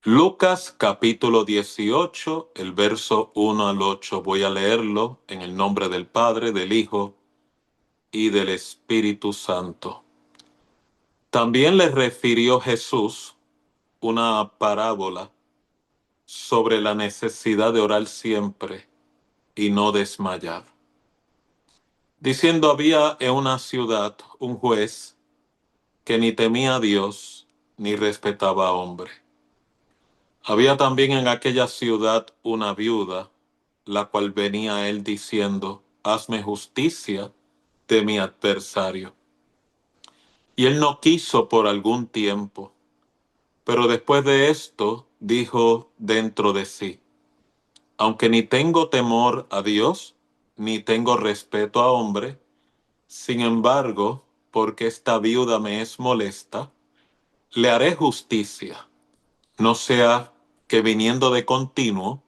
Lucas capítulo 18, el verso 1 al 8. Voy a leerlo en el nombre del Padre, del Hijo y del Espíritu Santo. También les refirió Jesús una parábola sobre la necesidad de orar siempre y no desmayar. Diciendo, había en una ciudad un juez que ni temía a Dios ni respetaba a hombre. Había también en aquella ciudad una viuda, la cual venía a él diciendo, hazme justicia de mi adversario. Y él no quiso por algún tiempo, pero después de esto dijo dentro de sí, aunque ni tengo temor a Dios, ni tengo respeto a hombre, sin embargo, porque esta viuda me es molesta, le haré justicia, no sea que viniendo de continuo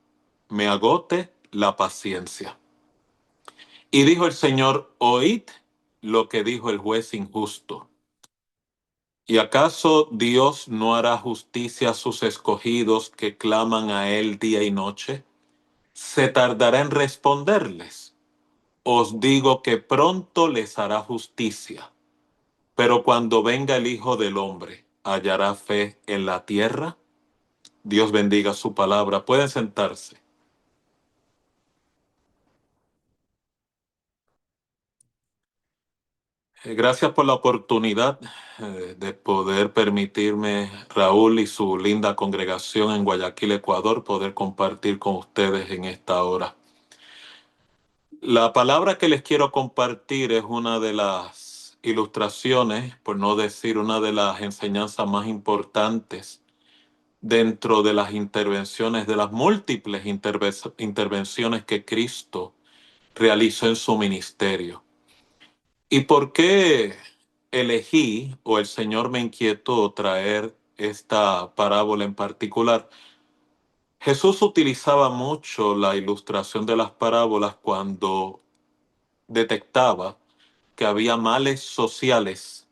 me agote la paciencia. Y dijo el Señor, oíd lo que dijo el juez injusto. ¿Y acaso Dios no hará justicia a sus escogidos que claman a él día y noche? ¿Se tardará en responderles? Os digo que pronto les hará justicia. Pero cuando venga el Hijo del Hombre, ¿hallará fe en la tierra? Dios bendiga su palabra. Pueden sentarse. Gracias por la oportunidad de poder permitirme, Raúl y su linda congregación en Guayaquil, Ecuador, poder compartir con ustedes en esta hora. La palabra que les quiero compartir es una de las ilustraciones, por no decir una de las enseñanzas más importantes dentro de las intervenciones, de las múltiples intervenciones que Cristo realizó en su ministerio. ¿Y por qué elegí o el Señor me inquietó traer esta parábola en particular? Jesús utilizaba mucho la ilustración de las parábolas cuando detectaba que había males sociales,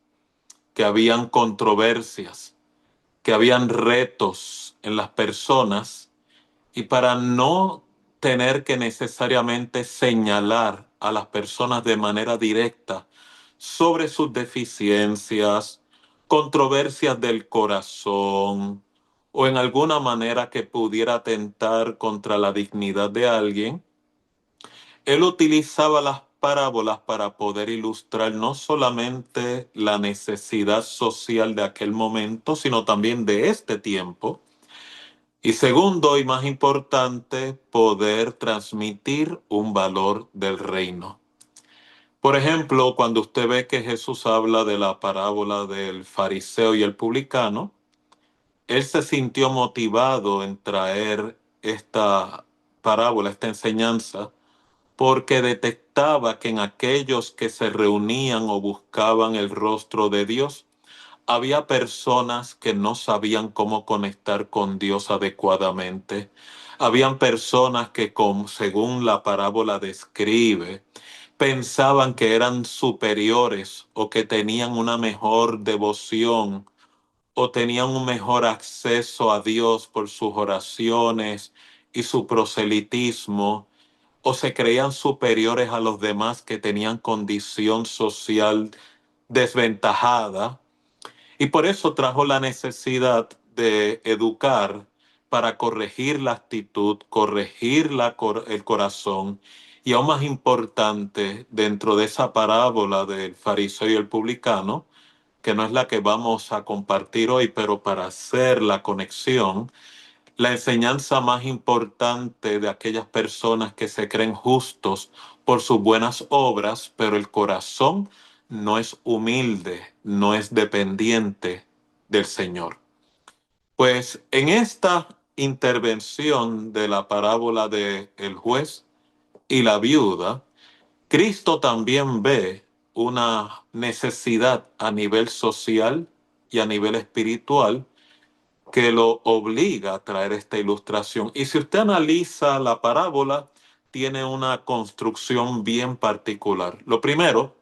que habían controversias, que habían retos en las personas, y para no tener que necesariamente señalar a las personas de manera directa sobre sus deficiencias, controversias del corazón o en alguna manera que pudiera atentar contra la dignidad de alguien, él utilizaba las parábolas para poder ilustrar no solamente la necesidad social de aquel momento, sino también de este tiempo. Y segundo, y más importante, poder transmitir un valor del reino. Por ejemplo, cuando usted ve que Jesús habla de la parábola del fariseo y el publicano, él se sintió motivado en traer esta parábola, esta enseñanza, porque detectaba que en aquellos que se reunían o buscaban el rostro de Dios, había personas que no sabían cómo conectar con Dios adecuadamente. Habían personas que, según la parábola describe, pensaban que eran superiores o que tenían una mejor devoción o tenían un mejor acceso a Dios por sus oraciones y su proselitismo, o se creían superiores a los demás que tenían condición social desventajada. Y por eso trajo la necesidad de educar para corregir la actitud, corregir el corazón. Y aún más importante, dentro de esa parábola del fariseo y el publicano, que no es la que vamos a compartir hoy, pero para hacer la conexión, la enseñanza más importante de aquellas personas que se creen justos por sus buenas obras, pero el corazón no es humilde, no es dependiente del Señor. Pues en esta intervención de la parábola de el juez y la viuda, Cristo también ve una necesidad a nivel social y a nivel espiritual que lo obliga a traer esta ilustración. Y si usted analiza la parábola, tiene una construcción bien particular. Lo primero,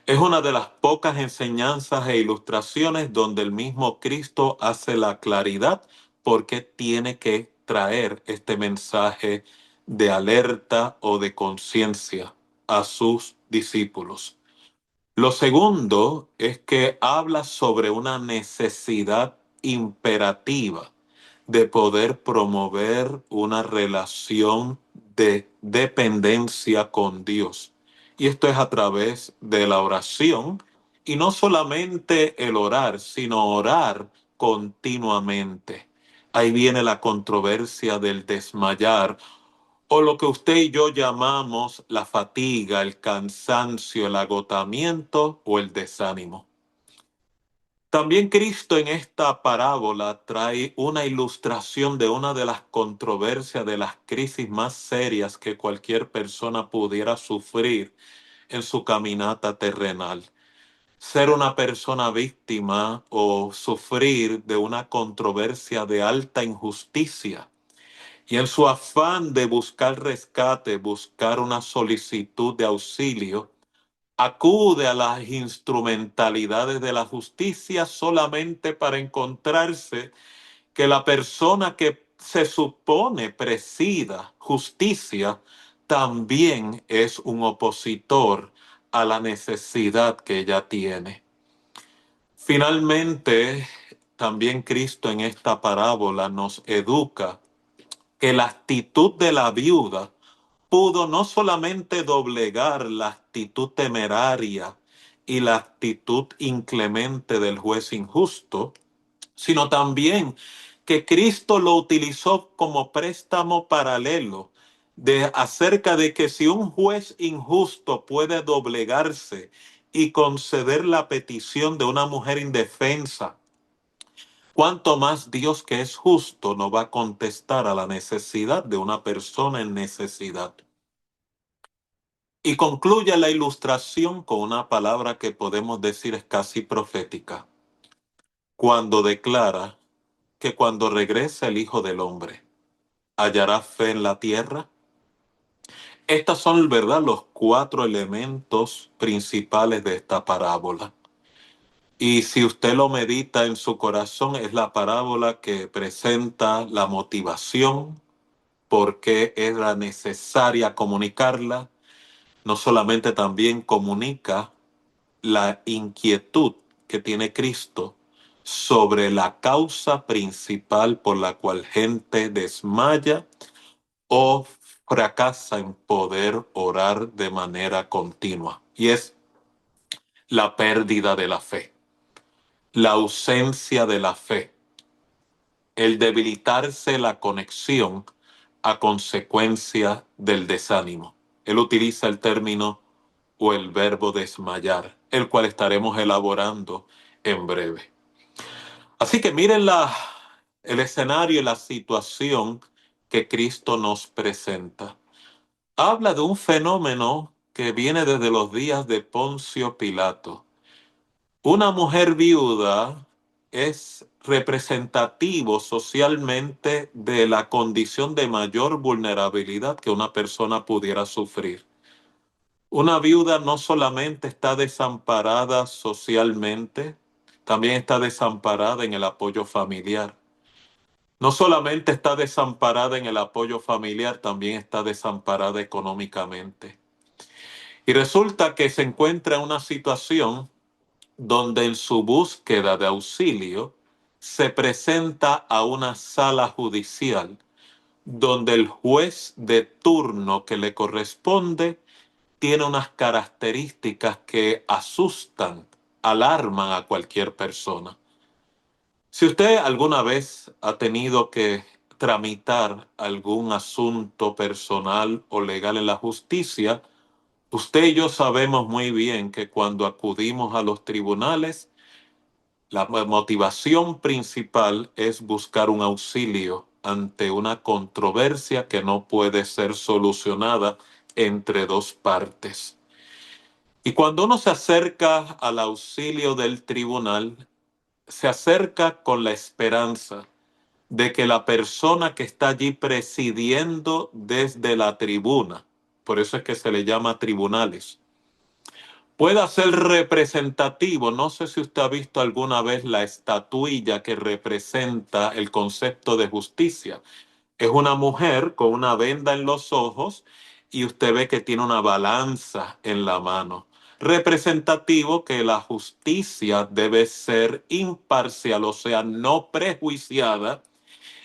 es una de las pocas enseñanzas e ilustraciones donde el mismo Cristo hace la claridad por qué tiene que traer este mensaje de alerta o de conciencia a sus discípulos. Lo segundo es que habla sobre una necesidad imperativa de poder promover una relación de dependencia con Dios. Y esto es a través de la oración, y no solamente el orar, sino orar continuamente. Ahí viene la controversia del desmayar, o lo que usted y yo llamamos la fatiga, el cansancio, el agotamiento o el desánimo. También Cristo en esta parábola trae una ilustración de una de las controversias, de las crisis más serias que cualquier persona pudiera sufrir en su caminata terrenal. Ser una persona víctima o sufrir de una controversia de alta injusticia. Y en su afán de buscar rescate, buscar una solicitud de auxilio, acude a las instrumentalidades de la justicia solamente para encontrarse que la persona que se supone presida justicia también es un opositor a la necesidad que ella tiene. Finalmente, también Cristo en esta parábola nos educa que la actitud de la viuda pudo no solamente doblegar la actitud temeraria y la actitud inclemente del juez injusto, sino también que Cristo lo utilizó como préstamo paralelo de acerca de que si un juez injusto puede doblegarse y conceder la petición de una mujer indefensa, cuánto más Dios, que es justo, no va a contestar a la necesidad de una persona en necesidad. Y concluye la ilustración con una palabra que podemos decir es casi profética, cuando declara que cuando regrese el Hijo del Hombre, ¿hallará fe en la tierra? Estos son, ¿verdad?, los cuatro elementos principales de esta parábola. Y si usted lo medita en su corazón, es la parábola que presenta la motivación, por qué era necesaria comunicarla. No solamente también comunica la inquietud que tiene Cristo sobre la causa principal por la cual gente desmaya o fracasa en poder orar de manera continua. Y es la pérdida de la fe, la ausencia de la fe, el debilitarse la conexión a consecuencia del desánimo. Él utiliza el término o el verbo desmayar, el cual estaremos elaborando en breve. Así que miren el escenario y la situación que Cristo nos presenta. Habla de un fenómeno que viene desde los días de Poncio Pilato. Una mujer viuda es representativo socialmente de la condición de mayor vulnerabilidad que una persona pudiera sufrir. Una viuda no solamente está desamparada socialmente, también está desamparada en el apoyo familiar. No solamente está desamparada en el apoyo familiar, también está desamparada económicamente. Y resulta que se encuentra en una situación donde en su búsqueda de auxilio se presenta a una sala judicial donde el juez de turno que le corresponde tiene unas características que asustan, alarman a cualquier persona. Si usted alguna vez ha tenido que tramitar algún asunto personal o legal en la justicia, usted y yo sabemos muy bien que cuando acudimos a los tribunales, la motivación principal es buscar un auxilio ante una controversia que no puede ser solucionada entre dos partes. Y cuando uno se acerca al auxilio del tribunal, se acerca con la esperanza de que la persona que está allí presidiendo desde la tribuna, por eso es que se le llama tribunales, pueda ser representativo. No sé si usted ha visto alguna vez la estatuilla que representa el concepto de justicia. Es una mujer con una venda en los ojos y usted ve que tiene una balanza en la mano. Representativo que la justicia debe ser imparcial, o sea, no prejuiciada.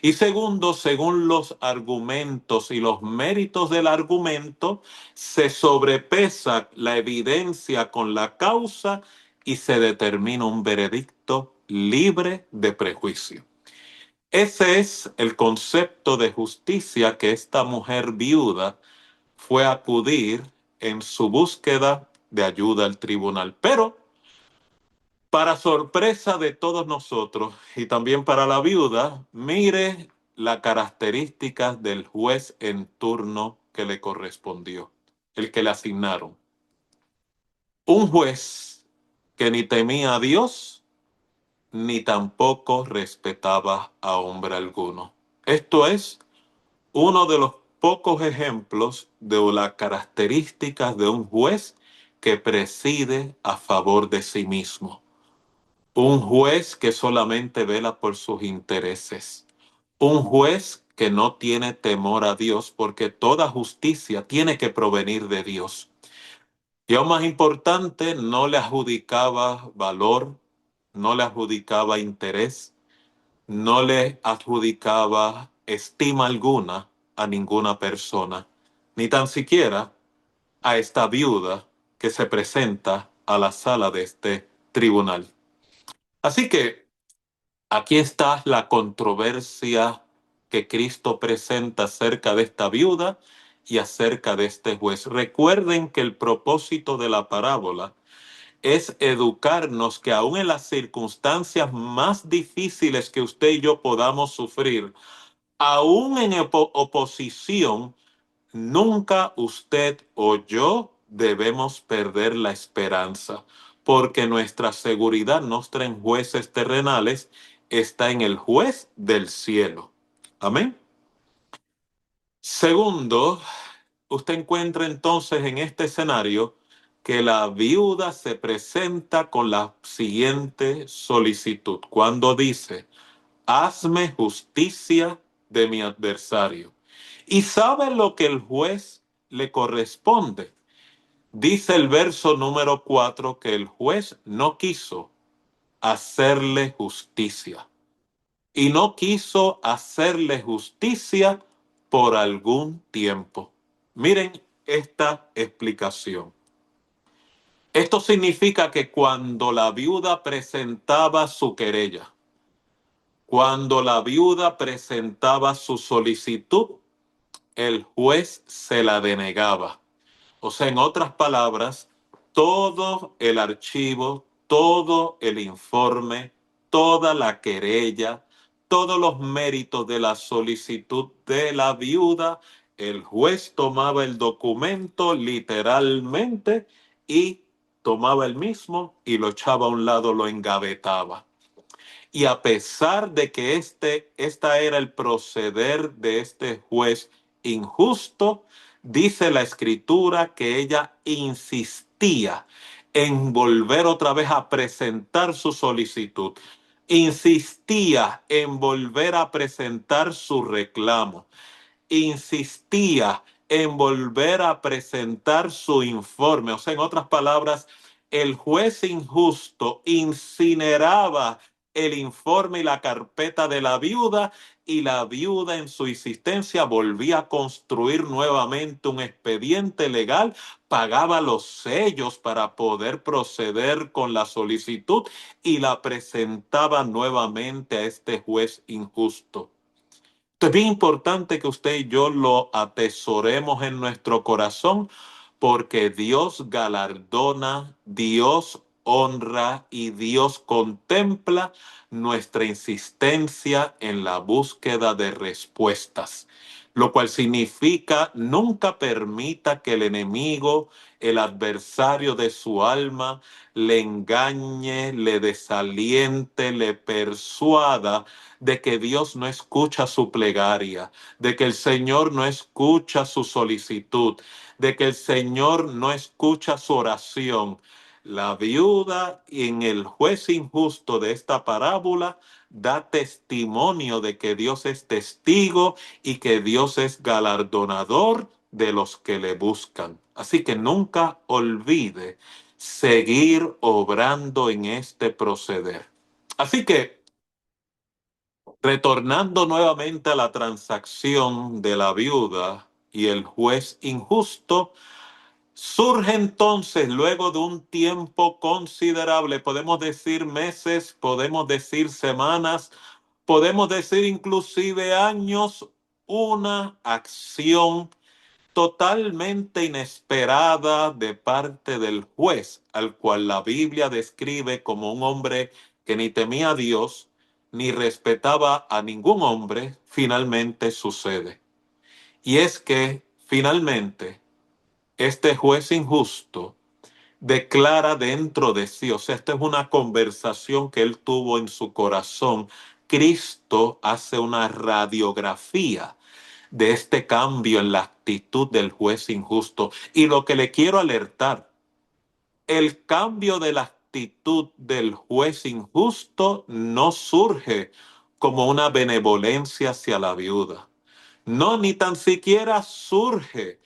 Y segundo, según los argumentos y los méritos del argumento, se sobrepesa la evidencia con la causa y se determina un veredicto libre de prejuicio. Ese es el concepto de justicia que esta mujer viuda fue a acudir en su búsqueda de ayuda al tribunal. Pero, para sorpresa de todos nosotros y también para la viuda, mire las características del juez en turno que le correspondió, el que le asignaron. Un juez que ni temía a Dios ni tampoco respetaba a hombre alguno. Esto es uno de los pocos ejemplos de las características de un juez que preside a favor de sí mismo. Un juez que solamente vela por sus intereses. Un juez que no tiene temor a Dios porque toda justicia tiene que provenir de Dios. Y aún más importante, no le adjudicaba valor, no le adjudicaba interés, no le adjudicaba estima alguna a ninguna persona, ni tan siquiera a esta viuda que se presenta a la sala de este tribunal. Así que aquí está la controversia que Cristo presenta acerca de esta viuda y acerca de este juez. Recuerden que el propósito de la parábola es educarnos que aún en las circunstancias más difíciles que usted y yo podamos sufrir, aún en oposición, nunca usted o yo debemos perder la esperanza, porque nuestra seguridad no está en jueces terrenales, está en el juez del cielo. Amén. Segundo, usted encuentra entonces en este escenario que la viuda se presenta con la siguiente solicitud, cuando dice: hazme justicia de mi adversario. ¿Y sabe lo que el juez le corresponde? Dice el verso número 4 que el juez no quiso hacerle justicia. Y no quiso hacerle justicia por algún tiempo. Miren esta explicación. Esto significa que cuando la viuda presentaba su querella, cuando la viuda presentaba su solicitud, el juez se la denegaba. O sea, en otras palabras, todo el archivo, todo el informe, toda la querella, todos los méritos de la solicitud de la viuda, el juez tomaba el documento literalmente y tomaba el mismo y lo echaba a un lado, lo engavetaba. Y a pesar de que esta era el proceder de este juez injusto, dice la escritura que ella insistía en volver otra vez a presentar su solicitud. Insistía en volver a presentar su reclamo. Insistía en volver a presentar su informe. O sea, en otras palabras, el juez injusto incineraba el informe y la carpeta de la viuda, y la viuda en su insistencia volvía a construir nuevamente un expediente legal, pagaba los sellos para poder proceder con la solicitud y la presentaba nuevamente a este juez injusto. Es bien importante que usted y yo lo atesoremos en nuestro corazón, porque Dios galardona, Dios honra y Dios contempla nuestra insistencia en la búsqueda de respuestas, lo cual significa nunca permita que el enemigo, el adversario de su alma, le engañe, le desaliente, le persuada de que Dios no escucha su plegaria, de que el Señor no escucha su solicitud, de que el Señor no escucha su oración. La viuda en el juez injusto de esta parábola da testimonio de que Dios es testigo y que Dios es galardonador de los que le buscan. Así que nunca olvide seguir obrando en este proceder. Así que, retornando nuevamente a la transacción de la viuda y el juez injusto, surge entonces, luego de un tiempo considerable, podemos decir meses, podemos decir semanas, podemos decir inclusive años, una acción totalmente inesperada de parte del juez, al cual la Biblia describe como un hombre que ni temía a Dios ni respetaba a ningún hombre. Finalmente sucede. Y es que finalmente este juez injusto declara dentro de sí, o sea, esta es una conversación que él tuvo en su corazón. Cristo hace una radiografía de este cambio en la actitud del juez injusto. Y lo que le quiero alertar, el cambio de la actitud del juez injusto no surge como una benevolencia hacia la viuda. No, ni tan siquiera surge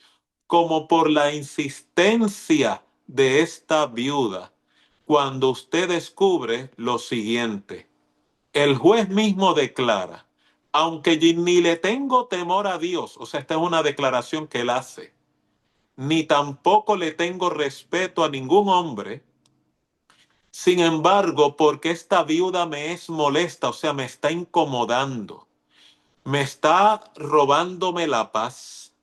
como por la insistencia de esta viuda. Cuando usted descubre lo siguiente, el juez mismo declara, aunque yo ni le tengo temor a Dios, o sea, esta es una declaración que él hace, ni tampoco le tengo respeto a ningún hombre, sin embargo, porque esta viuda me es molesta, o sea, me está incomodando, me está robándome la paz,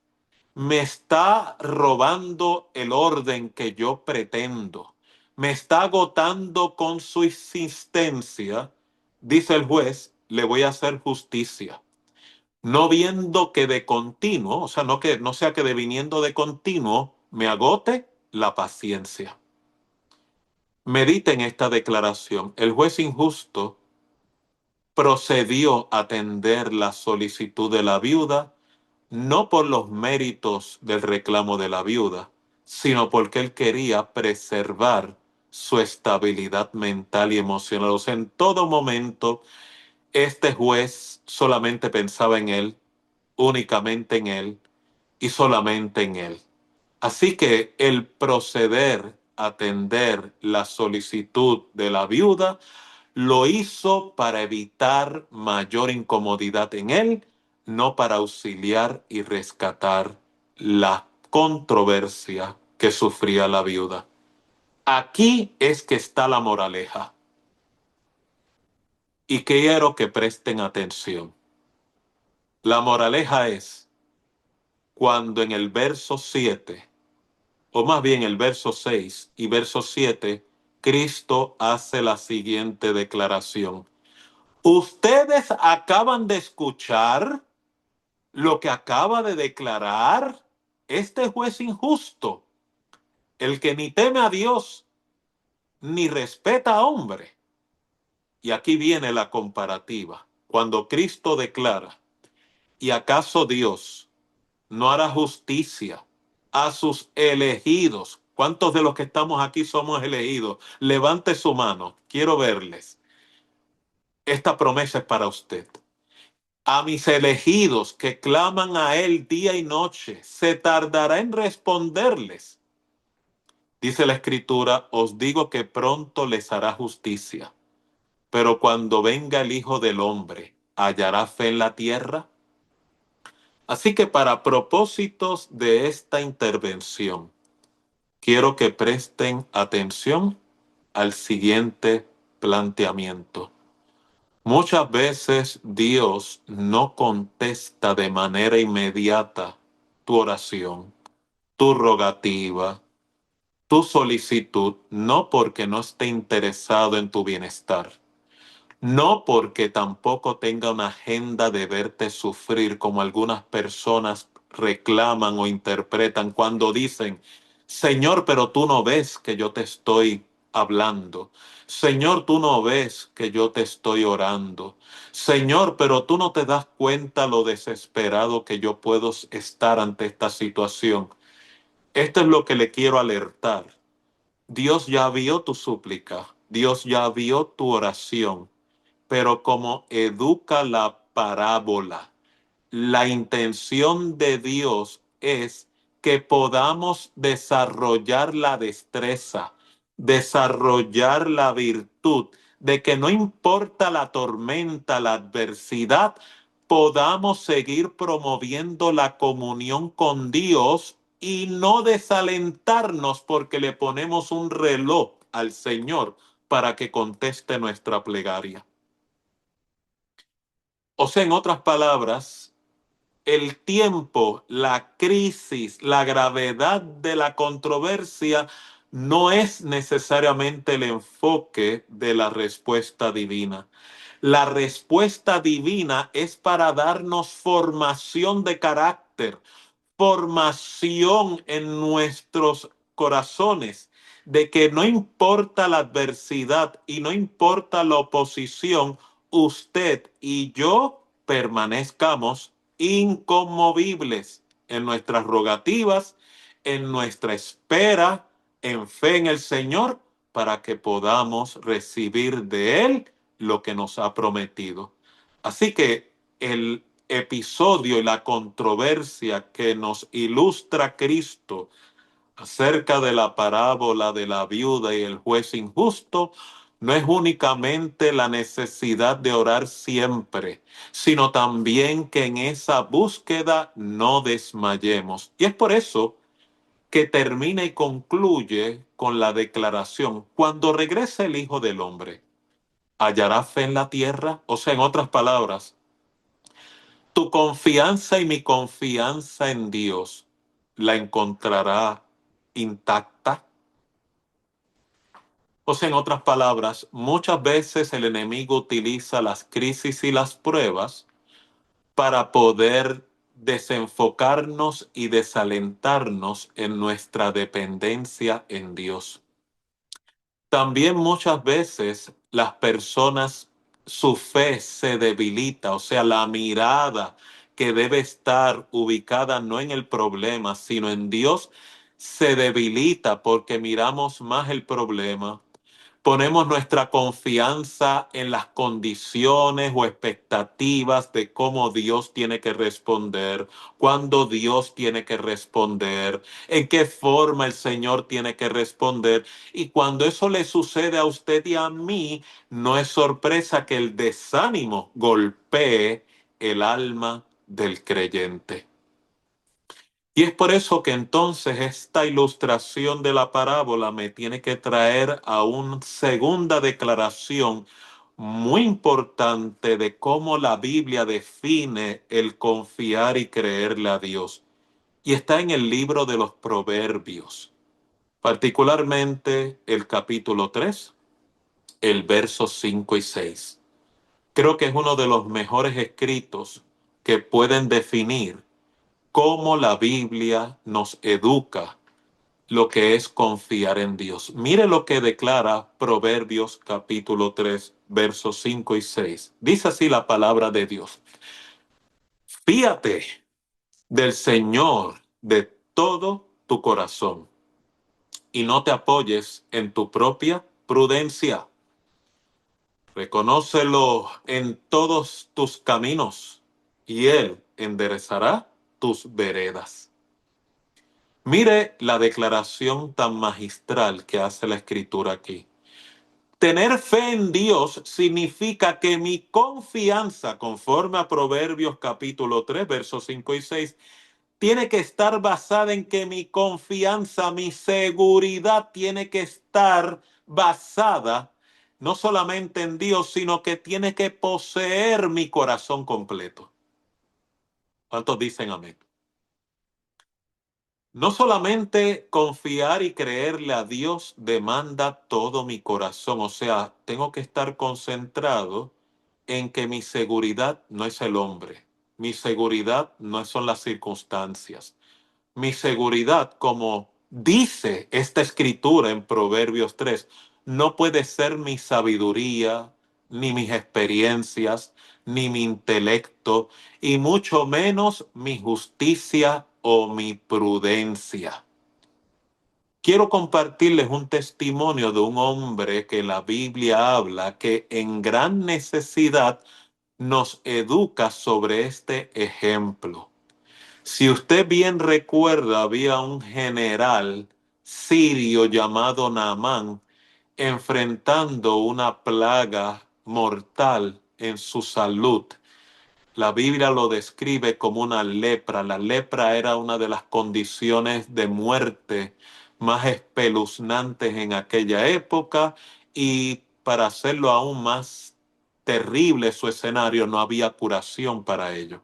me está robando el orden que yo pretendo, me está agotando con su insistencia, dice el juez, le voy a hacer justicia. No viendo que de continuo, o sea, no sea que de viniendo de continuo me agote la paciencia. Mediten esta declaración. El juez injusto procedió a atender la solicitud de la viuda, no por los méritos del reclamo de la viuda, sino porque él quería preservar su estabilidad mental y emocional. O sea, en todo momento, este juez solamente pensaba en él, únicamente en él y solamente en él. Así que el proceder a atender la solicitud de la viuda lo hizo para evitar mayor incomodidad en él, no para auxiliar y rescatar la controversia que sufría la viuda. Aquí es que está la moraleja. Y quiero que presten atención. La moraleja es cuando en el verso 7, o más bien el verso 6 y verso 7, Cristo hace la siguiente declaración. Ustedes acaban de escuchar lo que acaba de declarar este juez injusto, el que ni teme a Dios ni respeta a hombre. Y aquí viene la comparativa. Cuando Cristo declara, ¿y acaso Dios no hará justicia a sus elegidos? ¿Cuántos de los que estamos aquí somos elegidos? Levante su mano, quiero verles. Esta promesa es para usted. A mis elegidos que claman a Él día y noche, se tardará en responderles. Dice la Escritura, os digo que pronto les hará justicia, pero cuando venga el Hijo del Hombre, ¿hallará fe en la tierra? Así que para propósitos de esta intervención, quiero que presten atención al siguiente planteamiento. Muchas veces Dios no contesta de manera inmediata tu oración, tu rogativa, tu solicitud, no porque no esté interesado en tu bienestar, no porque tampoco tenga una agenda de verte sufrir como algunas personas reclaman o interpretan cuando dicen, Señor, pero tú no ves que yo te estoy hablando. Señor, tú no ves que yo te estoy orando. Señor, pero tú no te das cuenta lo desesperado que yo puedo estar ante esta situación. Esto es lo que le quiero alertar. Dios ya vio tu súplica, Dios ya vio tu oración, pero como educa la parábola, la intención de Dios es que podamos desarrollar la destreza, desarrollar la virtud, de que no importa la tormenta, la adversidad, podamos seguir promoviendo la comunión con Dios y no desalentarnos porque le ponemos un reloj al Señor para que conteste nuestra plegaria. O sea, en otras palabras, el tiempo, la crisis, la gravedad de la controversia no es necesariamente el enfoque de la respuesta divina. La respuesta divina es para darnos formación de carácter, formación en nuestros corazones, de que no importa la adversidad y no importa la oposición, usted y yo permanezcamos inconmovibles en nuestras rogativas, en nuestra espera, en fe en el Señor, para que podamos recibir de Él lo que nos ha prometido. Así que el episodio y la controversia que nos ilustra Cristo acerca de la parábola de la viuda y el juez injusto no es únicamente la necesidad de orar siempre, sino también que en esa búsqueda no desmayemos. Y es por eso que termina y concluye con la declaración: cuando regrese el Hijo del Hombre, ¿hallará fe en la tierra? O sea, en otras palabras, tu confianza y mi confianza en Dios la encontrará intacta. O sea, en otras palabras, muchas veces el enemigo utiliza las crisis y las pruebas para poder desenfocarnos y desalentarnos en nuestra dependencia en Dios. También muchas veces las personas, su fe se debilita, o sea, la mirada que debe estar ubicada no en el problema, sino en Dios, se debilita porque miramos más el problema. Ponemos nuestra confianza en las condiciones o expectativas de cómo Dios tiene que responder, cuándo Dios tiene que responder, en qué forma el Señor tiene que responder. Y cuando eso le sucede a usted y a mí, no es sorpresa que el desánimo golpee el alma del creyente. Y es por eso que entonces esta ilustración de la parábola me tiene que traer a una segunda declaración muy importante de cómo la Biblia define el confiar y creerle a Dios. Y está en el libro de los Proverbios, particularmente el capítulo 3, el verso 5 y 6. Creo que es uno de los mejores escritos que pueden definir cómo la Biblia nos educa lo que es confiar en Dios. Mire lo que declara Proverbios capítulo 3, versos 5 y 6. Dice así la palabra de Dios: fíate del Señor de todo tu corazón y no te apoyes en tu propia prudencia. Reconócelo en todos tus caminos y Él enderezará tus veredas. Mire la declaración tan magistral que hace la escritura aquí. Tener fe en Dios significa que mi confianza, conforme a Proverbios capítulo 3, versos 5 y 6, tiene que estar basada en que mi confianza, mi seguridad tiene que estar basada no solamente en Dios, sino que tiene que poseer mi corazón completo. ¿Cuántos dicen amén? No solamente confiar y creerle a Dios demanda todo mi corazón, o sea, tengo que estar concentrado en que mi seguridad no es el hombre, mi seguridad no son las circunstancias, mi seguridad, como dice esta escritura en Proverbios 3, no puede ser mi sabiduría, ni mis experiencias, ni mi intelecto, y mucho menos mi justicia o mi prudencia. quiero compartirles un testimonio de un hombre que la Biblia habla que en gran necesidad nos educa sobre este ejemplo. Si usted bien recuerda, había un general sirio llamado Naamán enfrentando una plaga mortal en su salud. La Biblia lo describe como una lepra. La lepra era una de las condiciones de muerte más espeluznantes en aquella época, y para hacerlo aún más terrible su escenario, no había curación para ello.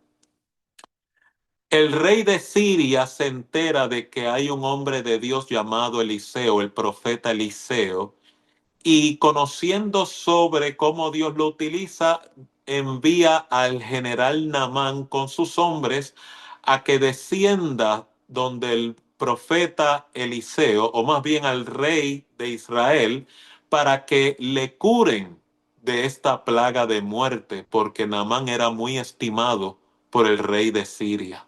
El rey de Siria se entera de que hay un hombre de Dios llamado Eliseo, el profeta Eliseo, y conociendo sobre cómo Dios lo utiliza, envía al general Naamán con sus hombres a que descienda donde el profeta Eliseo, o más bien al rey de Israel, para que le curen de esta plaga de muerte, porque Naamán era muy estimado por el rey de Siria.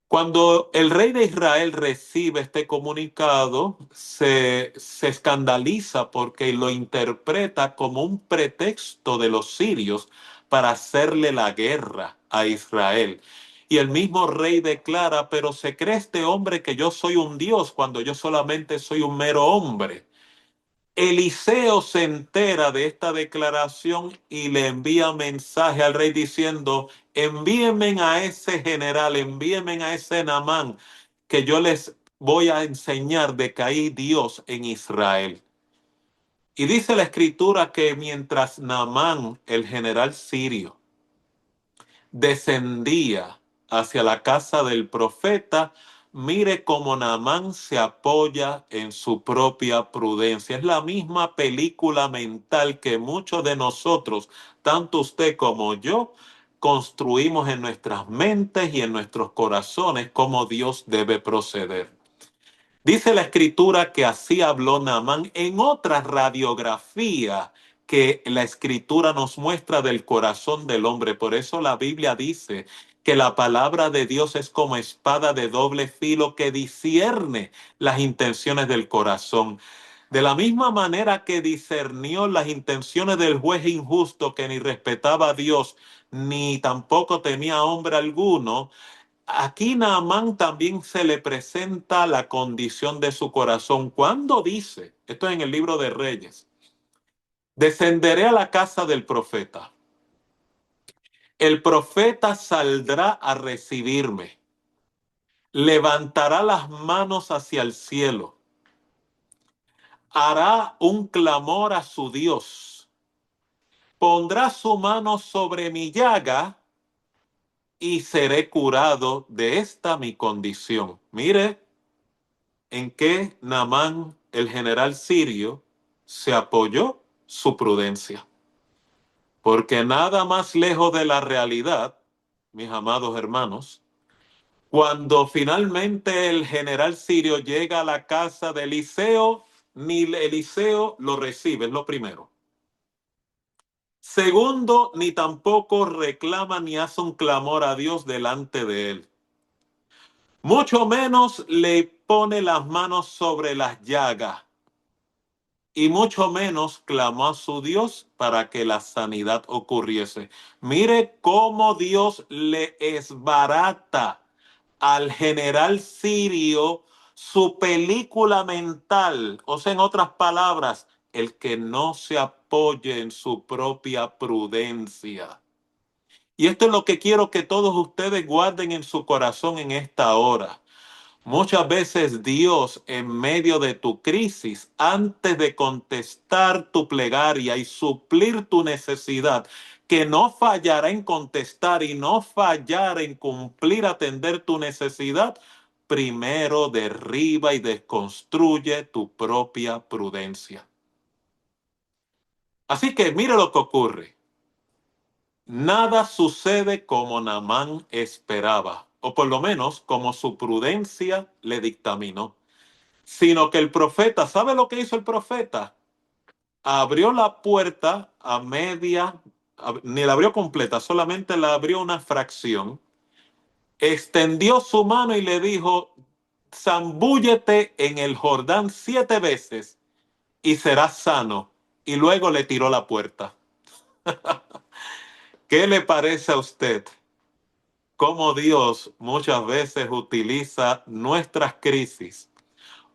Cuando el rey de Israel recibe este comunicado, se escandaliza porque lo interpreta como un pretexto de los sirios para hacerle la guerra a Israel. Y el mismo rey declara: pero se cree este hombre que yo soy un dios cuando yo solamente soy un mero hombre. Eliseo se entera de esta declaración y le envía mensaje al rey diciendo: envíenme a ese general, envíenme a ese Naamán, que yo les voy a enseñar de que hay Dios en Israel. Y dice la escritura que mientras Naamán, el general sirio, descendía hacia la casa del profeta, mire cómo Naamán se apoya en su propia prudencia. Es la misma película mental que muchos de nosotros, tanto usted como yo, construimos en nuestras mentes y en nuestros corazones cómo Dios debe proceder. Dice la escritura que así habló Naamán en otra radiografía que la escritura nos muestra del corazón del hombre. Por eso la Biblia dice que la palabra de Dios es como espada de doble filo que discierne las intenciones del corazón. De la misma manera que discernió las intenciones del juez injusto, que ni respetaba a Dios ni tampoco temía a hombre alguno, aquí Naamán también se le presenta la condición de su corazón. Cuando dice, esto es en el libro de Reyes: descenderé a la casa del profeta. El profeta saldrá a recibirme, levantará las manos hacia el cielo, hará un clamor a su Dios, pondrá su mano sobre mi llaga y seré curado de esta mi condición. Mire en qué Naamán, el general sirio, se apoyó su prudencia. Porque nada más lejos de la realidad, mis amados hermanos, cuando finalmente el general sirio llega a la casa de Eliseo, ni Eliseo lo recibe, es lo primero. Segundo, ni tampoco reclama ni hace un clamor a Dios delante de él. Mucho menos le pone las manos sobre las llagas, y mucho menos clamó a su Dios para que la sanidad ocurriese. Mire cómo Dios le esbarata al general sirio su película mental. O sea, en otras palabras, el que no se apoye en su propia prudencia. Y esto es lo que quiero que todos ustedes guarden en su corazón en esta hora. Muchas veces Dios, en medio de tu crisis, antes de contestar tu plegaria y suplir tu necesidad, que no fallará en contestar y no fallará en cumplir, atender tu necesidad, primero derriba y desconstruye tu propia prudencia. Así que mire lo que ocurre. Nada sucede como Naamán esperaba, o por lo menos como su prudencia le dictaminó, sino que el profeta, ¿sabe lo que hizo el profeta? Abrió la puerta a media, ni la abrió completa, solamente la abrió una fracción, extendió su mano y le dijo: zambúllete en el Jordán 7 veces y serás sano. Y luego le tiró la puerta. ¿Qué le parece a usted cómo Dios muchas veces utiliza nuestras crisis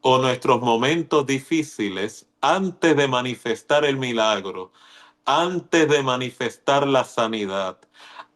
o nuestros momentos difíciles antes de manifestar el milagro, antes de manifestar la sanidad,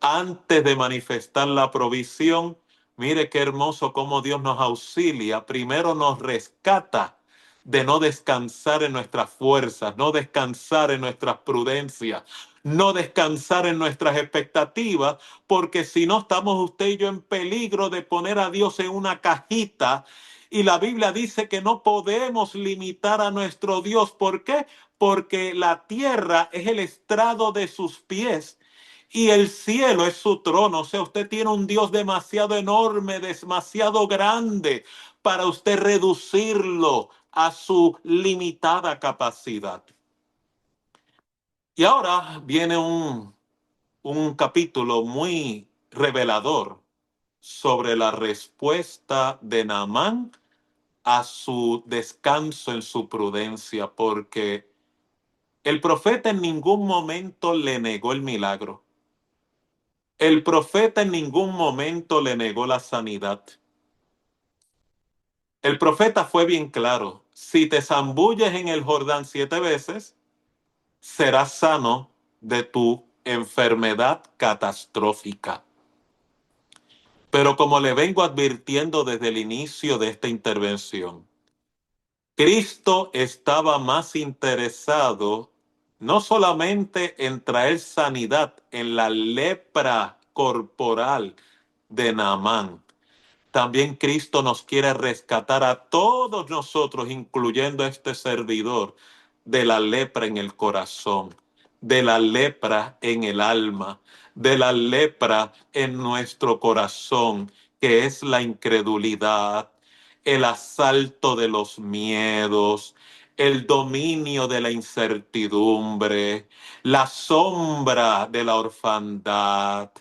antes de manifestar la provisión? Mire qué hermoso cómo Dios nos auxilia. Primero nos rescata de no descansar en nuestras fuerzas, no descansar en nuestras prudencias, no descansar en nuestras expectativas, porque si no estamos usted y yo en peligro de poner a Dios en una cajita. Y la Biblia dice que no podemos limitar a nuestro Dios. ¿Por qué? Porque la tierra es el estrado de sus pies y el cielo es su trono. O sea, usted tiene un Dios demasiado enorme, demasiado grande para usted reducirlo a su limitada capacidad. Y ahora viene un capítulo muy revelador sobre la respuesta de Naamán a su descanso en su prudencia, porque el profeta en ningún momento le negó el milagro. El profeta en ningún momento le negó la sanidad. El profeta fue bien claro: si te zambulles en el Jordán 7 veces, serás sano de tu enfermedad catastrófica. Pero como le vengo advirtiendo desde el inicio de esta intervención, Cristo estaba más interesado no solamente en traer sanidad en la lepra corporal de Naamán. También Cristo nos quiere rescatar a todos nosotros, incluyendo a este servidor, de la lepra en el corazón, de la lepra en el alma, de la lepra en nuestro corazón, que es la incredulidad, el asalto de los miedos, el dominio de la incertidumbre, la sombra de la orfandad,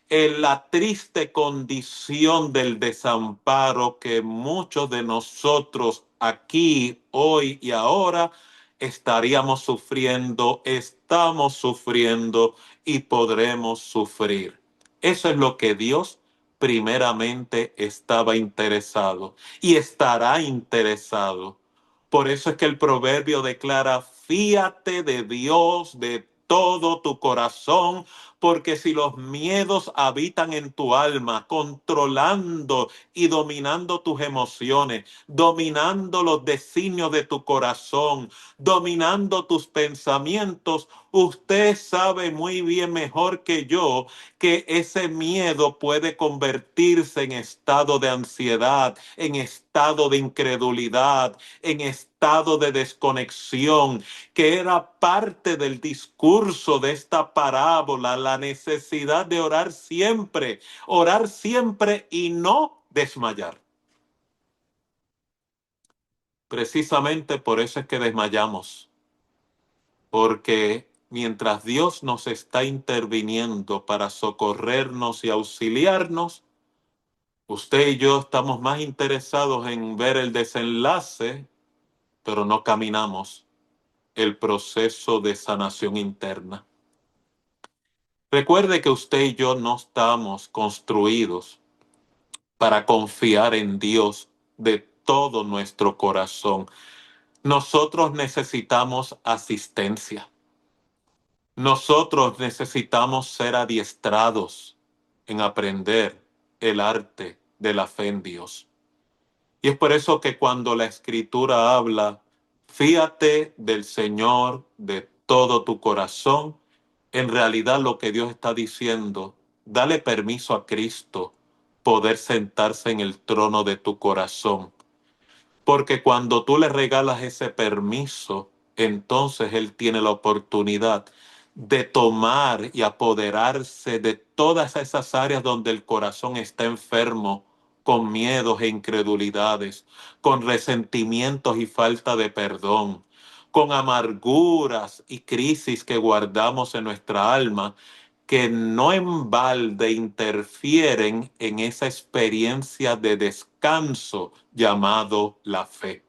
en la triste condición del desamparo que muchos de nosotros aquí, hoy y ahora estaríamos sufriendo, estamos sufriendo y podremos sufrir. Eso es lo que Dios primeramente estaba interesado y estará interesado. Por eso es que el proverbio declara: fíate de Dios de todo tu corazón, porque si los miedos habitan en tu alma, controlando y dominando tus emociones, dominando los designios de tu corazón, dominando tus pensamientos, usted sabe muy bien, mejor que yo, que ese miedo puede convertirse en estado de ansiedad, en estado de incredulidad, en estado de desconexión, que era parte del discurso de esta parábola, la necesidad de orar siempre y no desmayar. Precisamente por eso es que desmayamos, porque mientras Dios nos está interviniendo para socorrernos y auxiliarnos, usted y yo estamos más interesados en ver el desenlace, pero no caminamos el proceso de sanación interna. Recuerde que usted y yo no estamos construidos para confiar en Dios de todo nuestro corazón. Nosotros necesitamos asistencia. Nosotros necesitamos ser adiestrados en aprender el arte de la fe en Dios. Y es por eso que cuando la Escritura habla: fíate del Señor de todo tu corazón, en realidad lo que Dios está diciendo: dale permiso a Cristo poder sentarse en el trono de tu corazón. Porque cuando tú le regalas ese permiso, entonces Él tiene la oportunidad de tomar y apoderarse de todas esas áreas donde el corazón está enfermo, con miedos e incredulidades, con resentimientos y falta de perdón, con amarguras y crisis que guardamos en nuestra alma, que no en balde interfieren en esa experiencia de descanso descanso llamado la fe.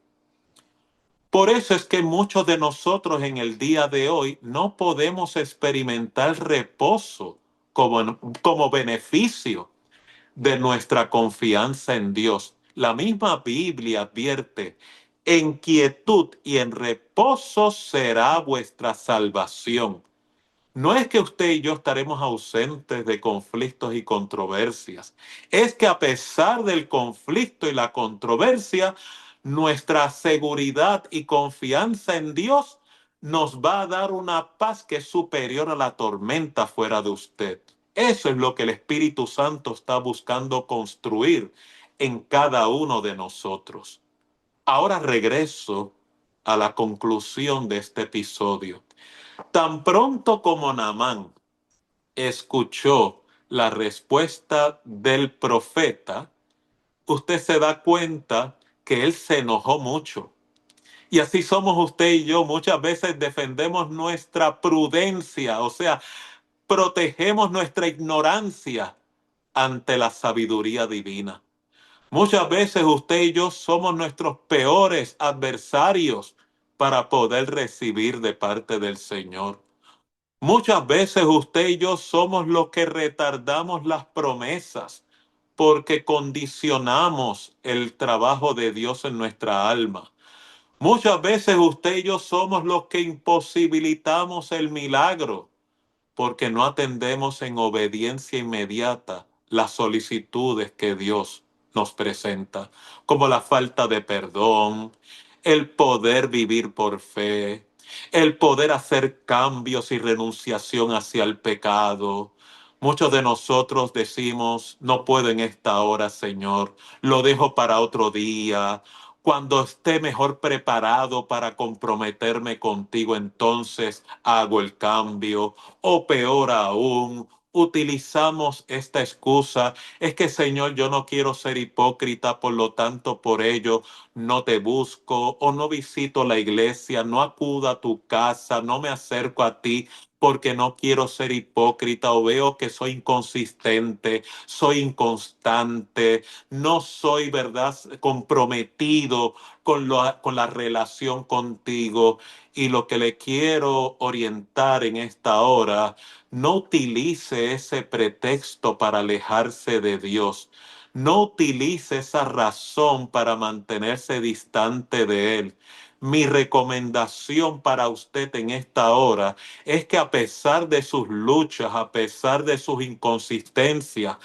Por eso es que muchos de nosotros en el día de hoy no podemos experimentar reposo como beneficio de nuestra confianza en Dios. La misma Biblia advierte, en quietud y en reposo será vuestra salvación. No es que usted y yo estaremos ausentes de conflictos y controversias. Es que a pesar del conflicto y la controversia, nuestra seguridad y confianza en Dios nos va a dar una paz que es superior a la tormenta fuera de usted. Eso es lo que el Espíritu Santo está buscando construir en cada uno de nosotros. Ahora regreso a la conclusión de este episodio. Tan pronto como Naamán escuchó la respuesta del profeta, usted se da cuenta que él se enojó mucho. Y así somos usted y yo. Muchas veces defendemos nuestra prudencia, o sea, protegemos nuestra ignorancia ante la sabiduría divina. Muchas veces usted y yo somos nuestros peores adversarios para poder recibir de parte del Señor. Muchas veces usted y yo somos los que retardamos las promesas porque condicionamos el trabajo de Dios en nuestra alma. Muchas veces usted y yo somos los que imposibilitamos el milagro porque no atendemos en obediencia inmediata las solicitudes que Dios nos presenta, como la falta de perdón, el poder vivir por fe, el poder hacer cambios y renunciación hacia el pecado. Muchos de nosotros decimos, no puedo en esta hora, Señor, lo dejo para otro día. Cuando esté mejor preparado para comprometerme contigo, entonces hago el cambio. O peor aún, utilizamos esta excusa. Es que, Señor, yo no quiero ser hipócrita, por lo tanto, por ello no te busco o no visito la iglesia, no acudo a tu casa, no me acerco a ti porque no quiero ser hipócrita o veo que soy inconsistente, soy inconstante, no soy, ¿verdad?, comprometido con la relación contigo. Y lo que le quiero orientar en esta hora, no utilice ese pretexto para alejarse de Dios. No utilice esa razón para mantenerse distante de Él. Mi recomendación para usted en esta hora es que a pesar de sus luchas, a pesar de sus inconsistencias,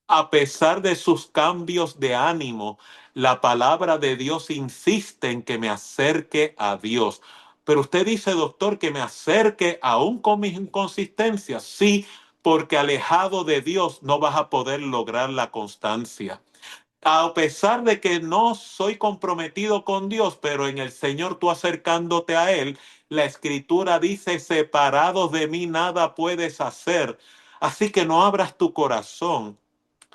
a pesar de sus cambios de ánimo, la palabra de Dios insiste en que me acerque a Dios. Pero usted dice, doctor, que me acerque aún con mis inconsistencias. Sí, porque alejado de Dios no vas a poder lograr la constancia. A pesar de que no soy comprometido con Dios, pero en el Señor tú acercándote a Él, la Escritura dice, separados de mí nada puedes hacer. Así que no abras tu corazón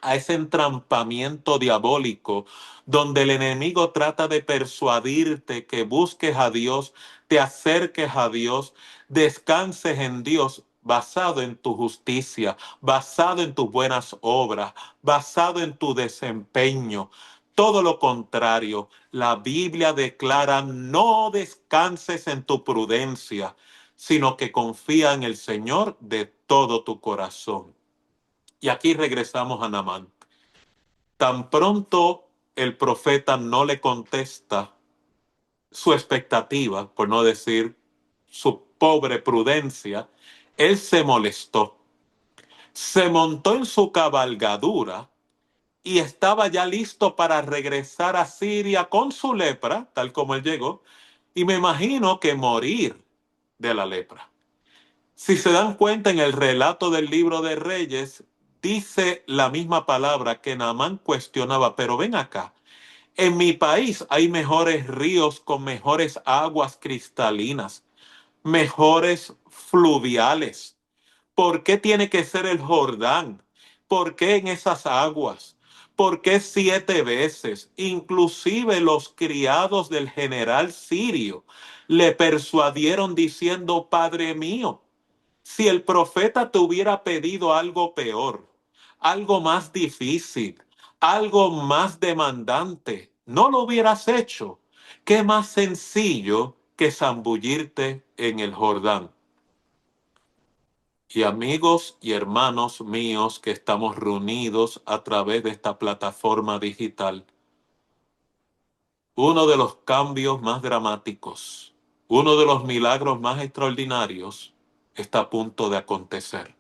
a ese entrampamiento diabólico donde el enemigo trata de persuadirte que busques a Dios, te acerques a Dios, descanses en Dios basado en tu justicia, basado en tus buenas obras, basado en tu desempeño. Todo lo contrario, la Biblia declara no descanses en tu prudencia, sino que confía en el Señor de todo tu corazón. Y aquí regresamos a Naamán. Tan pronto el profeta no le contesta su expectativa, por no decir su pobre prudencia, él se molestó. Se montó en su cabalgadura y estaba ya listo para regresar a Siria con su lepra, tal como él llegó, y me imagino que morir de la lepra. Si se dan cuenta en el relato del libro de Reyes, dice la misma palabra que Naamán cuestionaba, pero ven acá, en mi país hay mejores ríos con mejores aguas cristalinas, mejores fluviales. ¿Por qué tiene que ser el Jordán? ¿Por qué en esas aguas? ¿Por qué 7 veces? Inclusive los criados del general sirio le persuadieron diciendo, Padre mío, si el profeta te hubiera pedido algo peor, algo más difícil, Algo más demandante no lo hubieras hecho. ¿Qué más sencillo que zambullirte en el Jordán? Y amigos y hermanos míos que estamos reunidos a través de esta plataforma digital, uno de los cambios más dramáticos, uno de los milagros más extraordinarios está a punto de acontecer.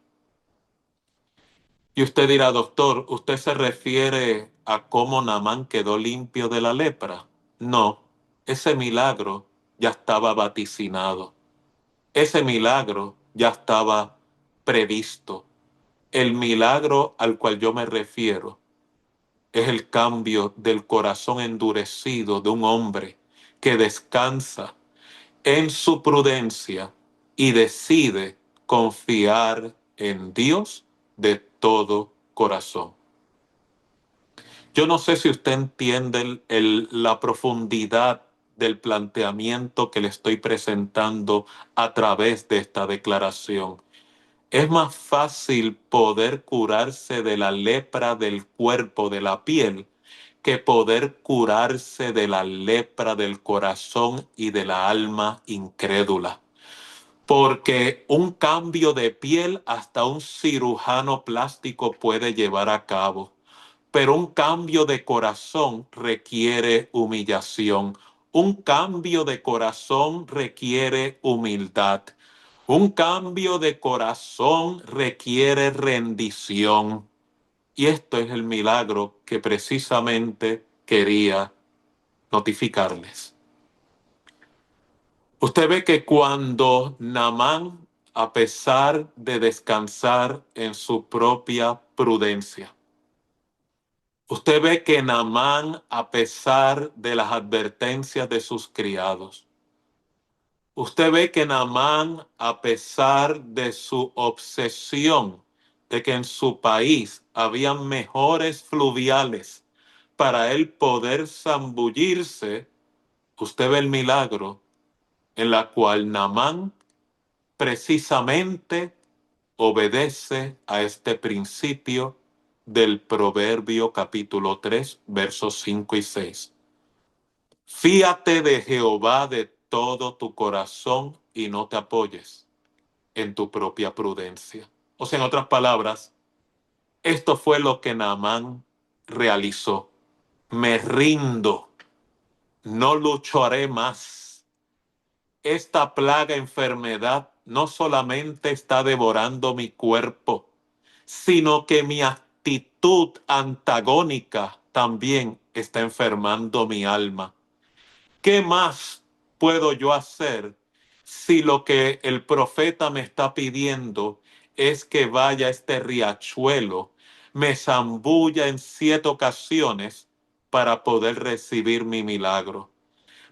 Y usted dirá, doctor, ¿usted se refiere a cómo Naamán quedó limpio de la lepra? No, ese milagro ya estaba vaticinado. Ese milagro ya estaba previsto. El milagro al cual yo me refiero es el cambio del corazón endurecido de un hombre que descansa en su prudencia y decide confiar en Dios de todo corazón. Yo no sé si usted entiende la profundidad del planteamiento que le estoy presentando a través de esta declaración. Es más fácil poder curarse de la lepra del cuerpo, de la piel, que poder curarse de la lepra del corazón y de la alma incrédula. Porque un cambio de piel hasta un cirujano plástico puede llevar a cabo, pero un cambio de corazón requiere humillación. Un cambio de corazón requiere humildad. Un cambio de corazón requiere rendición. Y esto es el milagro que precisamente quería notificarles. Usted ve que cuando Naamán, a pesar de descansar en su propia prudencia, usted ve que Naamán, a pesar de las advertencias de sus criados, usted ve que Naamán, a pesar de su obsesión de que en su país había mejores fluviales para él poder zambullirse, usted ve el milagro en la cual Naamán precisamente obedece a este principio del Proverbio capítulo 3, versos 5 y 6. Fíate de Jehová de todo tu corazón y no te apoyes en tu propia prudencia. O sea, en otras palabras, esto fue lo que Naamán realizó. Me rindo, no lucharé más. Esta plaga enfermedad no solamente está devorando mi cuerpo, sino que mi actitud antagónica también está enfermando mi alma. ¿Qué más puedo yo hacer si lo que el profeta me está pidiendo es que vaya a este riachuelo, me zambulla en 7 ocasiones para poder recibir mi milagro?